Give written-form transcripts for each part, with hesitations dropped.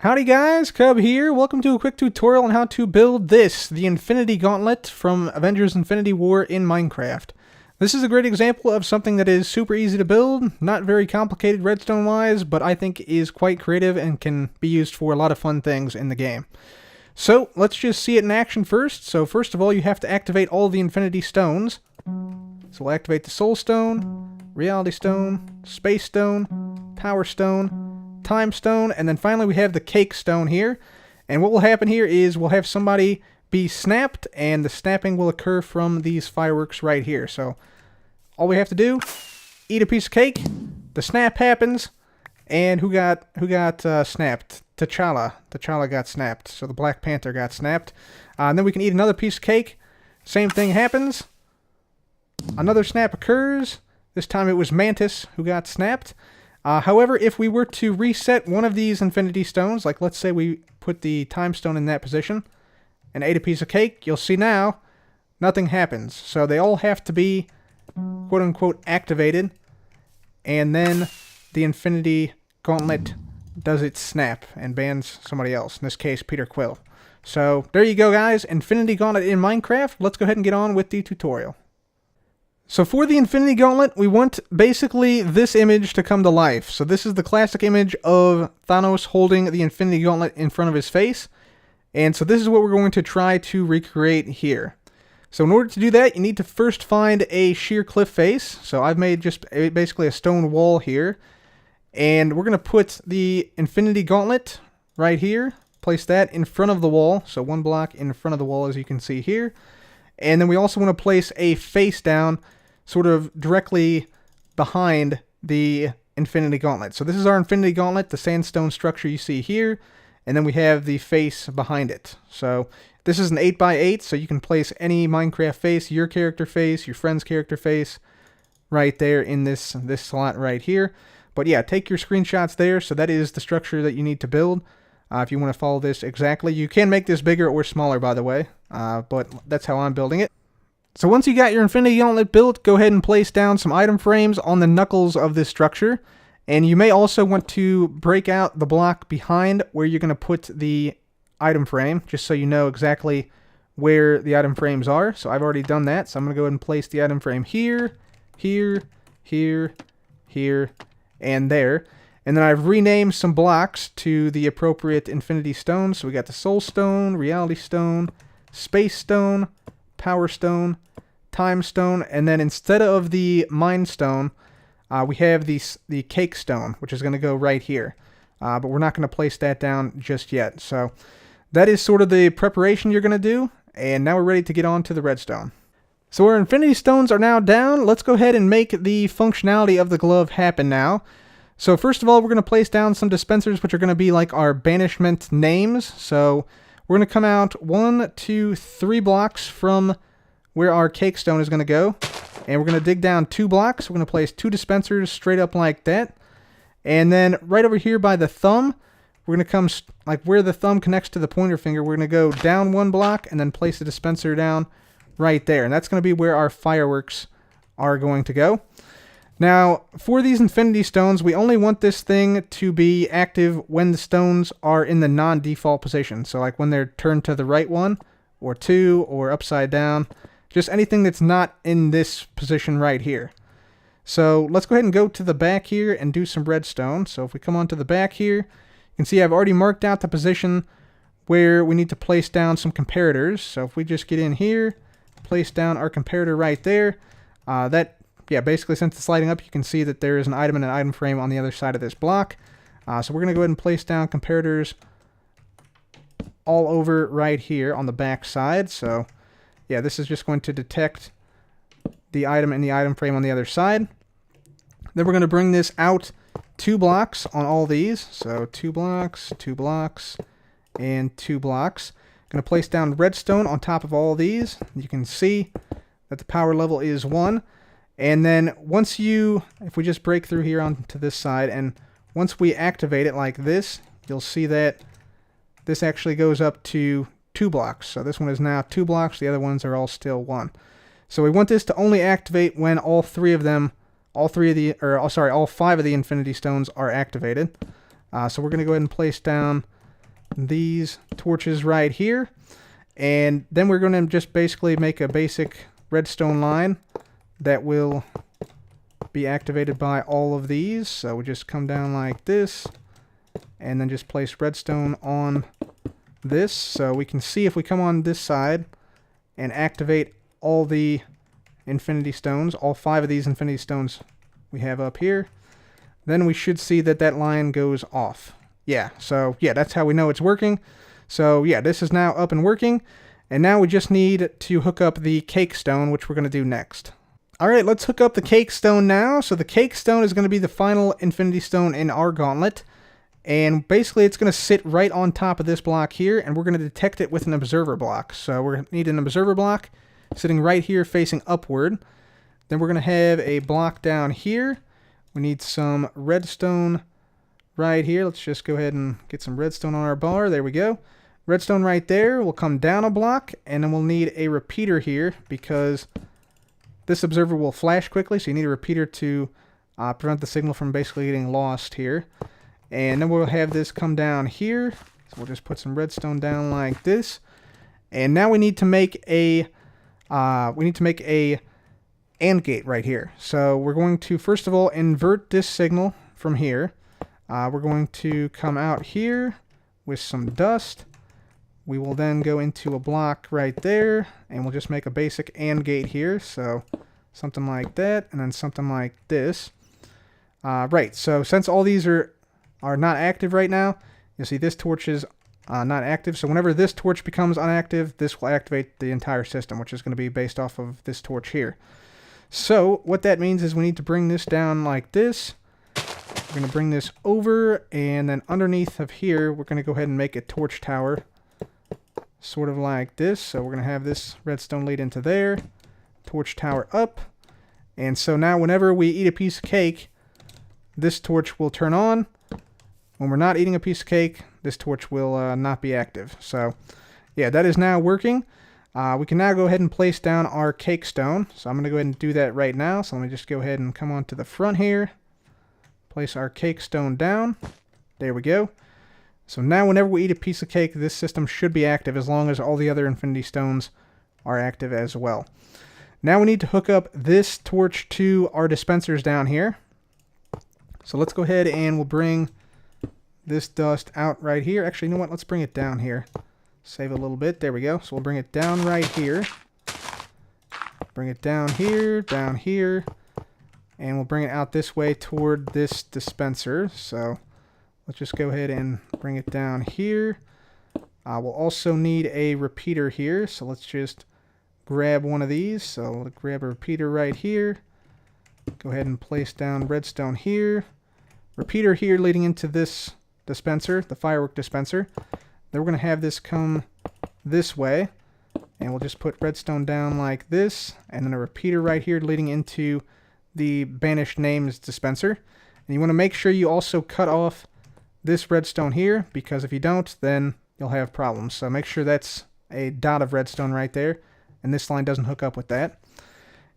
Howdy guys, Cub here. Welcome to a quick tutorial on how to build the Infinity Gauntlet from Avengers Infinity War in Minecraft. This is a great example of something that is super easy to build, not very complicated redstone-wise, but I think is quite creative and can be used for a lot of fun things in the game. So, let's just see it in action first. So first of all, you have to activate all the Infinity Stones. So we'll activate the Soul Stone, Reality Stone, Space Stone, Power Stone, Time Stone, and then finally we have the Cake Stone here. And what will happen here is we'll have somebody be snapped, and the snapping will occur from these fireworks right here. So all we have to do, eat a piece of cake, the snap happens, and who got snapped? T'Challa. T'Challa got snapped, so the Black Panther got snapped. And then we can eat another piece of cake, same thing happens, another snap occurs. This time it was Mantis who got snapped. However, if we were to reset one of these Infinity Stones, like let's say we put the Time Stone in that position and ate a piece of cake, you'll see now nothing happens. So they all have to be quote-unquote activated, and then the Infinity Gauntlet does its snap and bans somebody else, in this case Peter Quill. So there you go guys, Infinity Gauntlet in Minecraft. Let's go ahead and get on with the tutorial. So for the Infinity Gauntlet, we want basically this image to come to life. So this is the classic image of Thanos holding the Infinity Gauntlet in front of his face. And so this is what we're going to try to recreate here. So in order to do that, you need to first find a sheer cliff face. So I've made just basically a stone wall here. And we're going to put the Infinity Gauntlet right here. Place that in front of the wall. So one block in front of the wall, as you can see here. And then we also want to place a face down sort of directly behind the Infinity Gauntlet. So this is our Infinity Gauntlet, the sandstone structure you see here, and then we have the face behind it. So this is an 8x8, so you can place any Minecraft face, your character face, your friend's character face, right there in this slot right here. But yeah, take your screenshots there. So that is the structure that you need to build. If you want to follow this exactly, you can make this bigger or smaller, by the way, but that's how I'm building it. So once you got your Infinity Gauntlet built, go ahead and place down some item frames on the knuckles of this structure. And you may also want to break out the block behind where you're going to put the item frame, just so you know exactly where the item frames are. So I've already done that, so I'm going to go ahead and place the item frame here, here, here, here, and there. And then I've renamed some blocks to the appropriate Infinity Stones. So we got the Soul Stone, Reality Stone, Space Stone, Power Stone, Time Stone, and then instead of the Mind Stone, we have the Cake Stone, which is going to go right here. But we're not going to place that down just yet. So that is sort of the preparation you're going to do. And now we're ready to get on to the redstone. So our Infinity Stones are now down. Let's go ahead and make the functionality of the glove happen now. So first of all, we're going to place down some dispensers, which are going to be like our banishment names. So we're going to come out 1, 2, 3 blocks from where our Cake Stone is going to go. And we're going to dig down 2 blocks. We're going to place 2 dispensers straight up like that. And then right over here by the thumb, we're going to come like where the thumb connects to the pointer finger. We're going to go down 1 block and then place the dispenser down right there. And that's going to be where our fireworks are going to go. Now, for these Infinity Stones, we only want this thing to be active when the stones are in the non-default position. So like when they're turned to the right 1, or 2, or upside down. Just anything that's not in this position right here. So let's go ahead and go to the back here and do some redstone. So if we come onto the back here, you can see I've already marked out the position where we need to place down some comparators. So if we just get in here, place down our comparator right there, yeah, basically since it's lighting up, you can see that there is an item and an item frame on the other side of this block. So we're going to go ahead and place down comparators all over right here on the back side. So yeah, this is just going to detect the item and the item frame on the other side. Then we're going to bring this out 2 blocks on all these. So 2 blocks, 2 blocks, and 2 blocks. Going to place down redstone on top of all of these. You can see that the power level is 1. And then once if we just break through here onto this side, and once we activate it like this, you'll see that this actually goes up to 2 blocks. So this one is now 2 blocks, the other ones are all still 1. So we want this to only activate when all 5 of the Infinity Stones are activated. So we're going to go ahead and place down these torches right here. And then we're going to just basically make a basic redstone line that will be activated by all of these. So we just come down like this and then just place redstone on this. So we can see if we come on this side and activate all the infinity stones, all 5 of these infinity stones we have up here, then we should see that that line goes off. Yeah, so yeah, that's how we know it's working. So yeah, this is now up and working, and now we just need to hook up the cake stone, which we're going to do next. Alright, let's hook up the cake stone now. So the cake stone is going to be the final infinity stone in our gauntlet, and basically it's going to sit right on top of this block here, and we're going to detect it with an observer block. So we're going to need an observer block sitting right here facing upward. Then we're going to have a block down here. We need some redstone right here. Let's just go ahead and get some redstone on our bar. There we go. Redstone right there. We'll come down a block, and then we'll need a repeater here because this observer will flash quickly, so you need a repeater to prevent the signal from basically getting lost here. And then we'll have this come down here. So we'll just put some redstone down like this. And now we need to make a AND gate right here. So we're going to first of all invert this signal from here. We're going to come out here with some dust. We will then go into a block right there, and we'll just make a basic AND gate here. So something like that, and then something like this. Right, so since all these are not active right now, you'll see this torch is not active. So whenever this torch becomes inactive, this will activate the entire system, which is going to be based off of this torch here. So what that means is we need to bring this down like this. We're going to bring this over, and then underneath of here, we're going to go ahead and make a torch tower, sort of like this. So we're going to have this redstone lead into there, torch tower up, and so now whenever we eat a piece of cake, this torch will turn on. When we're not eating a piece of cake, this torch will not be active. So yeah, that is now working. We can now go ahead and place down our cake stone. So I'm going to go ahead and do that right now. So let me just go ahead and come onto the front here. Place our cake stone down. There we go. So now whenever we eat a piece of cake, this system should be active as long as all the other infinity stones are active as well. Now we need to hook up this torch to our dispensers down here. So let's go ahead and we'll bring this dust out right here. Actually, you know what? Let's bring it down here. Save a little bit. There we go. So we'll bring it down right here. Bring it down here, and we'll bring it out this way toward this dispenser. So let's just go ahead and bring it down here. We'll also need a repeater here. So let's just grab one of these. So we'll grab a repeater right here. Go ahead and place down redstone here. Repeater here leading into this dispenser, the firework dispenser. Then we're going to have this come this way, and we'll just put redstone down like this, and then a repeater right here leading into the banished names dispenser. And you want to make sure you also cut off this redstone here, because if you don't, then you'll have problems. So make sure that's a dot of redstone right there, and this line doesn't hook up with that.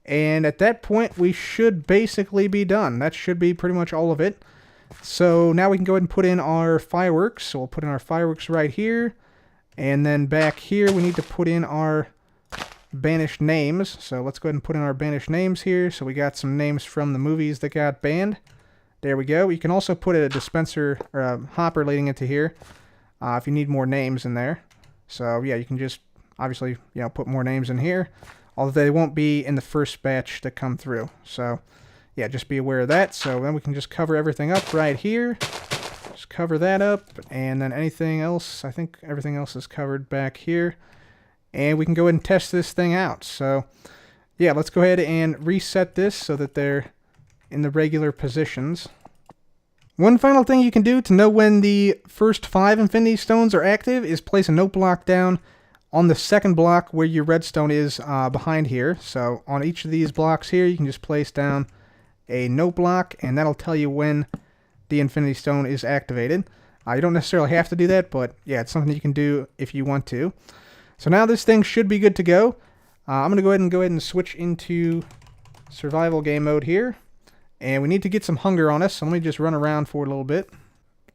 And at that point, we should basically be done. That should be pretty much all of it. So now we can go ahead and put in our fireworks. So we'll put in our fireworks right here. And then back here, we need to put in our banished names. So let's go ahead and put in our banished names here. So we got some names from the movies that got banned. There we go. You can also put a dispenser or a hopper leading into here if you need more names in there. So yeah, you can just obviously, put more names in here. Although they won't be in the first batch that come through. So yeah, just be aware of that. So then we can just cover everything up right here. Just cover that up, and then anything else, I think everything else is covered back here. And we can go ahead and test this thing out. So yeah, let's go ahead and reset this so that they're in the regular positions. One final thing you can do to know when the first 5 infinity stones are active is place a note block down on the second block where your redstone is behind here. So on each of these blocks here, you can just place down a note block, and that'll tell you when the infinity stone is activated. You don't necessarily have to do that, but yeah, it's something you can do if you want to. So now this thing should be good to go. I'm going to go ahead and switch into survival game mode here, and we need to get some hunger on us, so let me just run around for a little bit.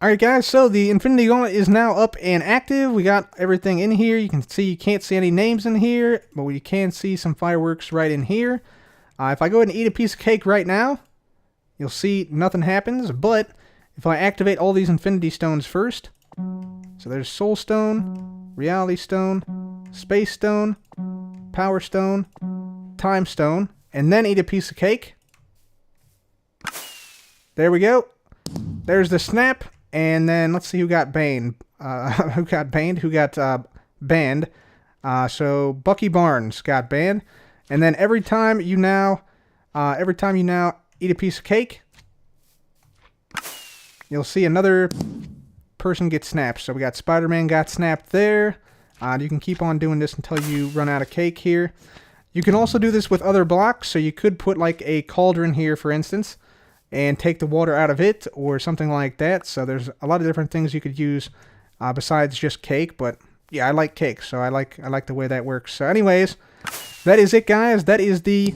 Alright guys, so the Infinity Gauntlet is now up and active. We got everything in here. You can see, you can't see any names in here, but you can see some fireworks right in here. If I go ahead and eat a piece of cake right now, you'll see nothing happens, but if I activate all these Infinity Stones first, so there's Soul Stone, Reality Stone, Space Stone, Power Stone, Time Stone, and then eat a piece of cake. There we go. There's the snap. And then let's see who got banned. Who got banned? Who got banned? So Bucky Barnes got banned. And then every time you now eat a piece of cake, you'll see another person get snapped. So we got Spider-Man got snapped there. You can keep on doing this until you run out of cake here. You can also do this with other blocks. So you could put like a cauldron here, for instance, and take the water out of it or something like that. So there's a lot of different things you could use besides just cake. But yeah, I like cake, so I like the way that works. So anyways, that is it, guys. That is the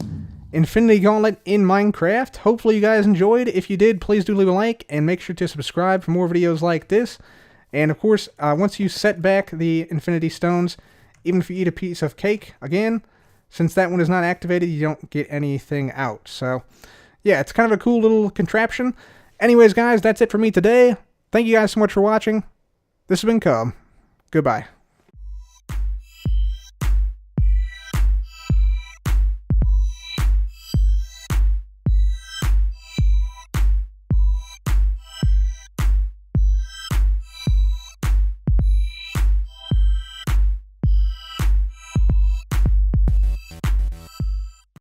Infinity Gauntlet in Minecraft. Hopefully you guys enjoyed. If you did, please do leave a like and make sure to subscribe for more videos like this. And of course, once you set back the Infinity Stones, even if you eat a piece of cake, again, since that one is not activated, you don't get anything out. So yeah, it's kind of a cool little contraption. Anyways, guys, that's it for me today. Thank you guys so much for watching. This has been Cub. Goodbye.